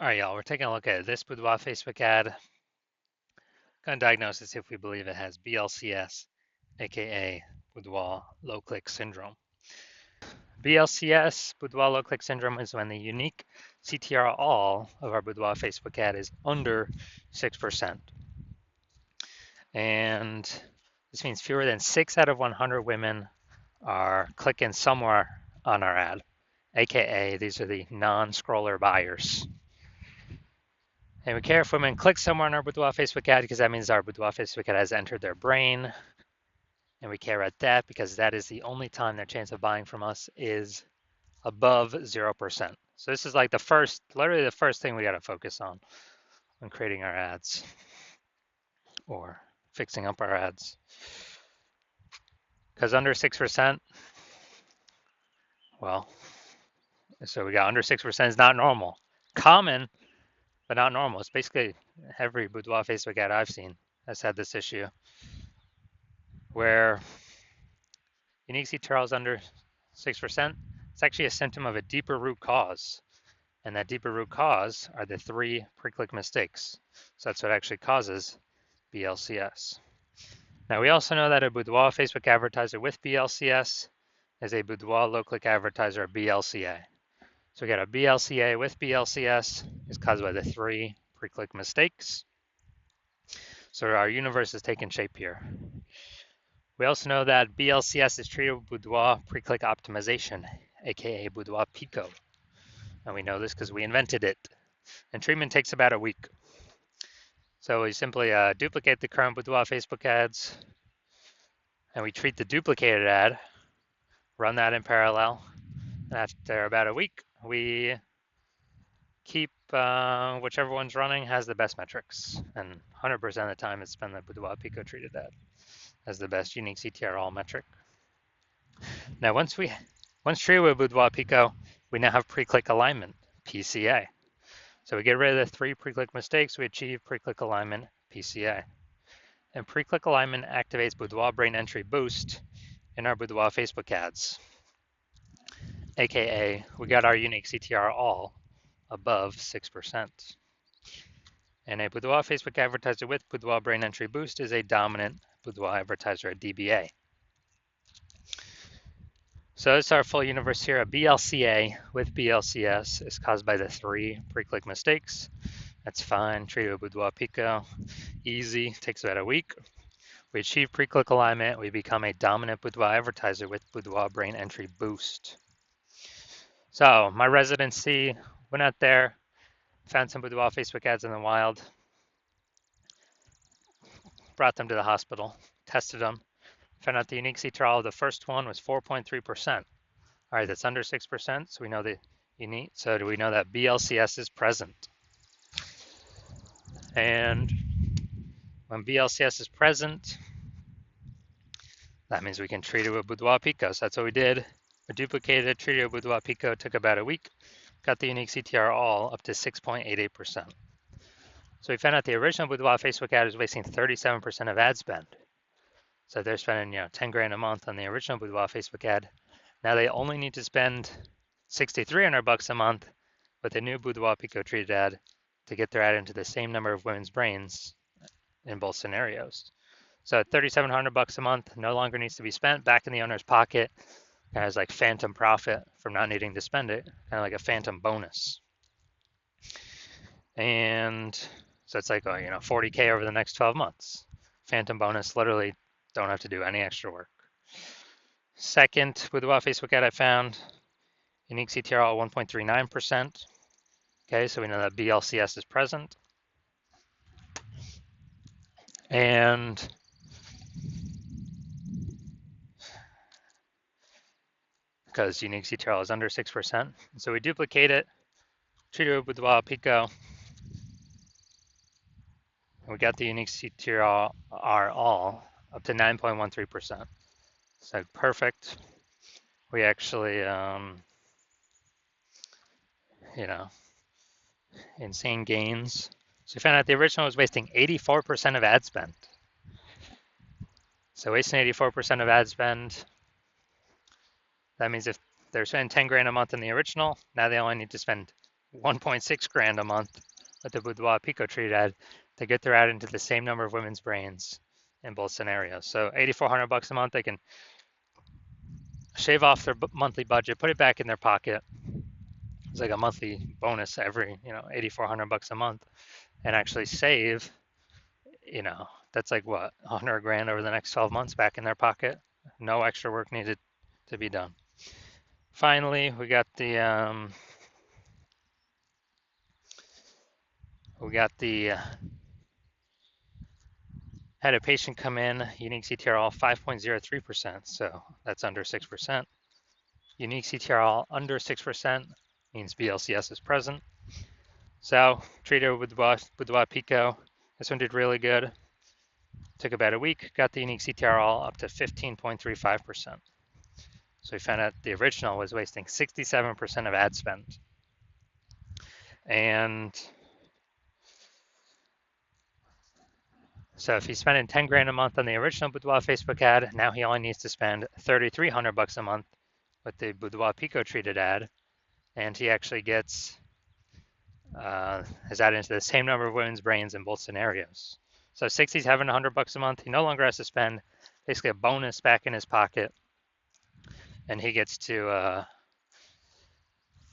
All right, y'all, we're taking a look at this Boudoir Facebook ad. Going to diagnose this if we believe it has BLCS, aka Boudoir low click syndrome. BLCS, Boudoir low click syndrome, is when the unique CTR all of our Boudoir Facebook ad is under 6%. And this means fewer than 6 out of 100 women are clicking somewhere on our ad, aka these are the non-scroller buyers. And we care if women click somewhere on our Boudoir Facebook ad because that means our Boudoir Facebook ad has entered their brain. And we care about that because that is the only time their chance of buying from us is above 0%. So this is like literally the first thing we got to focus on when creating our ads or fixing up our ads. Because under 6%, well, so we got under 6% is not normal. Common, but not normal. It's basically every Boudoir Facebook ad I've seen has had this issue where unique CTR is under 6%. It's actually a symptom of a deeper root cause. And that deeper root cause are the 3 pre-click mistakes. So that's what actually causes BLCS. Now we also know that a Boudoir Facebook advertiser with BLCS is a Boudoir low-click advertiser, BLCA. So we got a BLCA with BLCS is caused by the 3 pre-click mistakes. So our universe is taking shape here. We also know that BLCS is treated with Boudoir pre-click optimization, aka Boudoir Pico. And we know this because we invented it. And treatment takes about a week. So we simply duplicate the current Boudoir Facebook ads, and we treat the duplicated ad, run that in parallel. And after about a week, we keep whichever one's running has the best metrics. And 100% of the time, it's been the Boudoir Pico treated ad as the best unique CTR all metric. Now, once treated with Boudoir Pico, we now have pre-click alignment, PCA. So we get rid of the 3 pre-click mistakes, we achieve pre-click alignment, PCA. And pre-click alignment activates Boudoir brain entry boost in our Boudoir Facebook ads, aka we got our unique CTR all above 6%. And a Boudoir Facebook advertiser with Boudoir brain entry boost is a dominant Boudoir advertiser at DBA. So it's our full universe here. A BLCA with BLCS is caused by the 3 pre-click mistakes. That's fine. Treated with Boudoir Pico. Easy. Takes about a week. We achieve pre-click alignment. We become a dominant Boudoir advertiser with Boudoir brain entry boost. So my residency, went out there, found some Boudoir Facebook ads in the wild, brought them to the hospital, tested them, found out the unique CTR of the first one was 4.3%. All right, that's under 6%, so we know the unique. So do we know that BLCS is present? And when BLCS is present, that means we can treat it with Boudoir Pico. So that's what we did. We duplicated it, treated it with Boudoir Pico, took about a week, got the unique CTR all up to 6.88%. So we found out the original Boudoir Facebook ad was wasting 37% of ad spend. So they're spending, 10 grand a month on the original Boudoir Facebook ad. Now they only need to spend $6,300 a month with the new Boudoir Pico treated ad to get their ad into the same number of women's brains in both scenarios. So $3,700 a month no longer needs to be spent back in the owner's pocket as like phantom profit from not needing to spend it, kind of like a phantom bonus. And so it's like, 40K over the next 12 months. Phantom bonus, literally don't have to do any extra work. Second, Boudoir Facebook ad I found, unique CTR at 1.39%. Okay, so we know that BLCS is present. And because unique CTR is under 6%. So we duplicate it, treat it with Boudoir Pico, and we got the unique CTR all up to 9.13%. So perfect. We actually, insane gains. So we found out the original was wasting 84% of ad spend. So wasting 84% of ad spend, that means if they're spending 10 grand a month in the original, now they only need to spend 1.6 grand a month with the Boudoir Pico treat ad to get their ad into the same number of women's brains in both scenarios. So 8,400 bucks a month, they can shave off their monthly budget, put it back in their pocket. It's like a monthly bonus every, 8,400 bucks a month, and actually save, that's like what, 100 grand over the next 12 months back in their pocket. No extra work needed to be done. Finally, had a patient come in, unique CTRL 5.03%, so that's under 6%. Unique CTRL under 6% means BLCS is present. So treated with Boudoir Pico. This one did really good. Took about a week, got the unique CTRL up to 15.35%. So we found out the original was wasting 67% of ad spend. And so if he's spending 10 grand a month on the original Boudoir Facebook ad, now he only needs to spend 3,300 bucks a month with the Boudoir Pico treated ad, and he actually gets his ad into the same number of women's brains in both scenarios. So 6,700 bucks a month. He no longer has to spend basically a bonus back in his pocket, and he gets to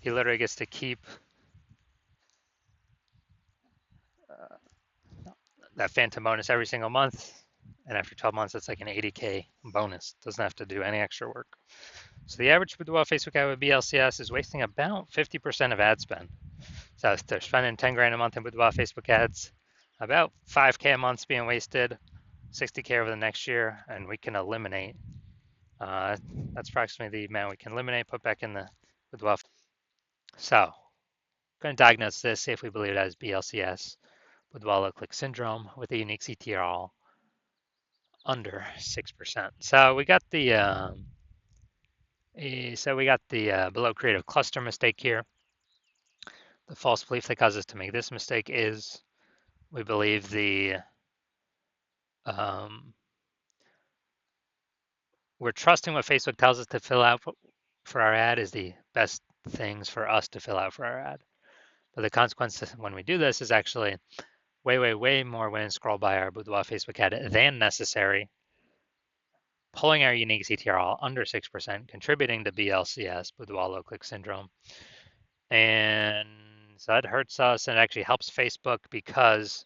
he literally gets to keep that phantom bonus every single month. And after 12 months, it's like an 80K bonus. Doesn't have to do any extra work. So the average Boudoir Facebook ad with BLCS is wasting about 50% of ad spend. So if they're spending 10 grand a month in Boudoir Facebook ads, about 5K a month's being wasted, 60K over the next year, and we can eliminate. That's approximately the amount we can eliminate, put back in the Boudoir. So I'm going to diagnose this, see if we believe it has BLCS, Boudoir low click syndrome with a unique CTRL under 6%. So we got the below creative cluster mistake here. The false belief that causes us to make this mistake is we believe we're trusting what Facebook tells us to fill out for our ad is the best things for us to fill out for our ad. But the consequence when we do this is actually way more women scroll by our Boudoir Facebook ad than necessary, pulling our unique CTRL under 6%, contributing to BLCS, Boudoir low click syndrome. And so that hurts us, and it actually helps Facebook because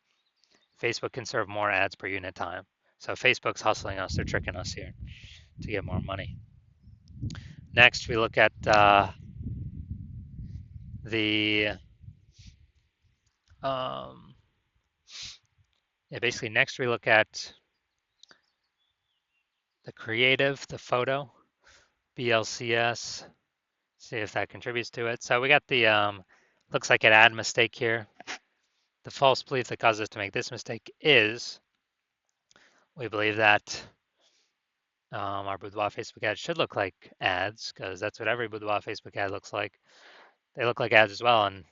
Facebook can serve more ads per unit time. So Facebook's hustling us, they're tricking us here to get more money. Next, we look at basically next we look at the creative, the photo, BLCS, see if that contributes to it. So we got the, looks like an ad mistake here. The false belief that causes us to make this mistake is we believe that our Boudoir Facebook ad should look like ads, because that's what every Boudoir Facebook ad looks like. They look like ads as well, and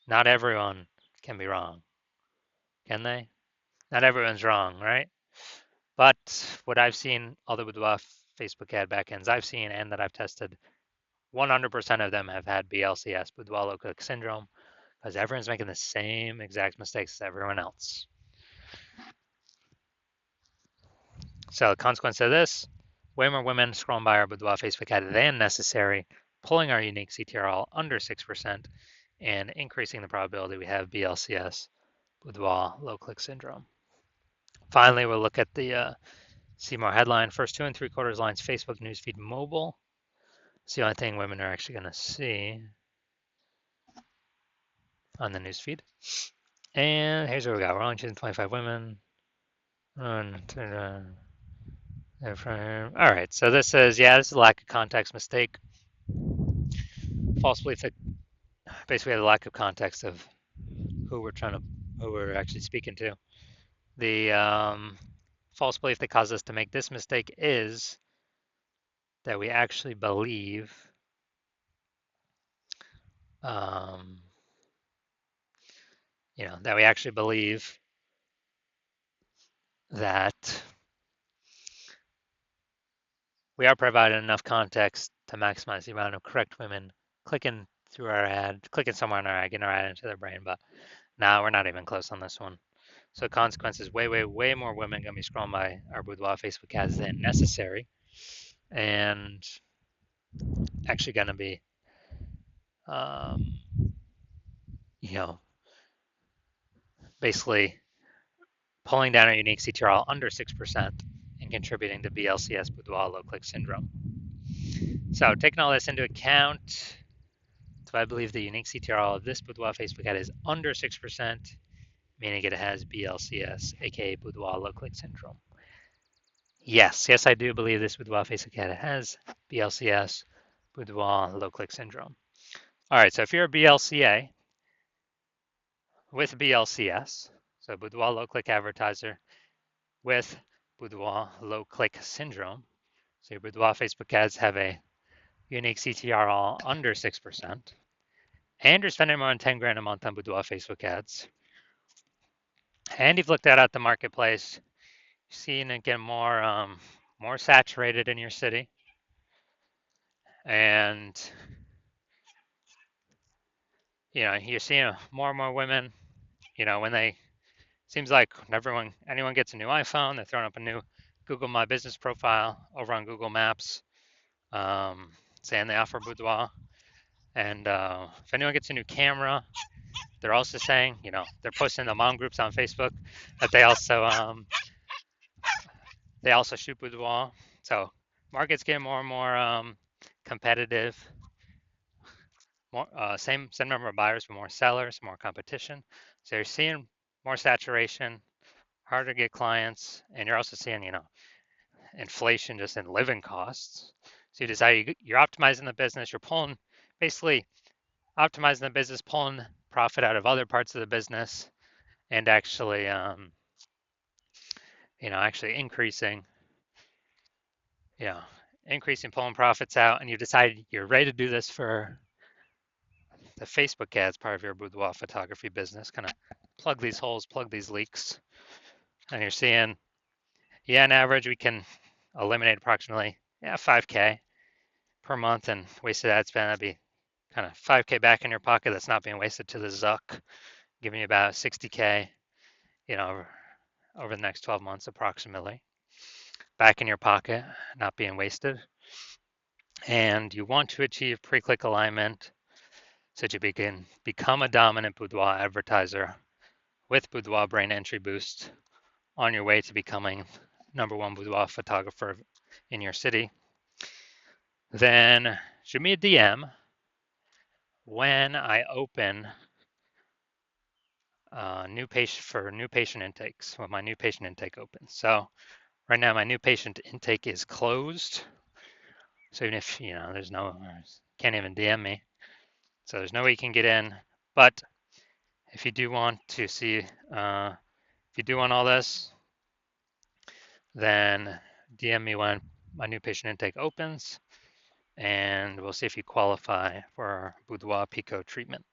not everyone can be wrong, can they? Not everyone's wrong, right? But what I've seen, all the Boudoir Facebook ad backends I've seen and that I've tested, 100% of them have had BLCS, Boudoir low click syndrome, because everyone's making the same exact mistakes as everyone else. So the consequence of this, way more women scrolling by our Boudoir Facebook ad than necessary, pulling our unique CTRL under 6%, and increasing the probability we have BLCS, Boudoir low click syndrome. Finally, we'll look at the see more headline, first 2 3/4 lines, Facebook newsfeed mobile. It's the only thing women are actually going to see on the newsfeed. And here's what we got. We're only choosing 25 women. All right, so this is, this is a lack of context mistake. False belief that basically the lack of context of who we're actually speaking to. The false belief that caused us to make this mistake is that we actually believe that we actually believe that we are providing enough context to maximize the amount of correct women clicking through our ad, clicking somewhere on our ad, getting our ad into their brain. But now we're not even close on this one. So consequence is way more women gonna be scrolling by our Boudoir Facebook ads than necessary, and actually gonna be, um, you know, basically pulling down our unique CTRL under 6% and contributing to BLCS Boudoir low click syndrome. So taking all this into account, so I believe the unique CTRL of this Boudoir Facebook ad is under 6%, meaning it has BLCS, aka Boudoir low click syndrome. Yes, I do believe this Boudoir Facebook ad has BLCS, Boudoir low click syndrome. All right, so if you're a BLCA with BLCS, so Boudoir low click advertiser with Boudoir low click syndrome, so your Boudoir Facebook ads have a unique CTRL under 6%, and you're spending more than 10 grand a month on Boudoir Facebook ads, and you've looked at the marketplace, you're seeing it get more saturated in your city, and you're seeing more and more women. When they seems like anyone gets a new iPhone, they're throwing up a new Google My Business profile over on Google Maps, saying they offer Boudoir. And if anyone gets a new camera, they're also saying, they're posting the mom groups on Facebook that they also shoot Boudoir. So market's getting more and more competitive. More same number of buyers, but more sellers, more competition. So you're seeing more saturation, harder to get clients, and you're also seeing, inflation just in living costs. So you decide you're optimizing the business, you're basically optimizing the business, pulling profit out of other parts of the business, and actually increasing pulling profits out, and you decide you're ready to do this for the Facebook ads part of your boudoir photography business, kind of plug these holes, plug these leaks, and you're seeing, on average, we can eliminate approximately 5K per month and wasted ad spend. That'd be kind of 5K back in your pocket that's not being wasted to the Zuck, giving you about 60K, over the next 12 months approximately, back in your pocket, not being wasted. And you want to achieve pre-click alignment so that you can become a dominant boudoir advertiser with Boudoir Brain Entry Boost on your way to becoming #1 boudoir photographer in your city. Then shoot me a DM when I open new patient intakes, when my new patient intake opens. So right now my new patient intake is closed. So even if can't even DM me, so there's no way you can get in. But if you do want to see, if you do want all this, then DM me when my new patient intake opens, and we'll see if you qualify for our Boudoir Pico treatment.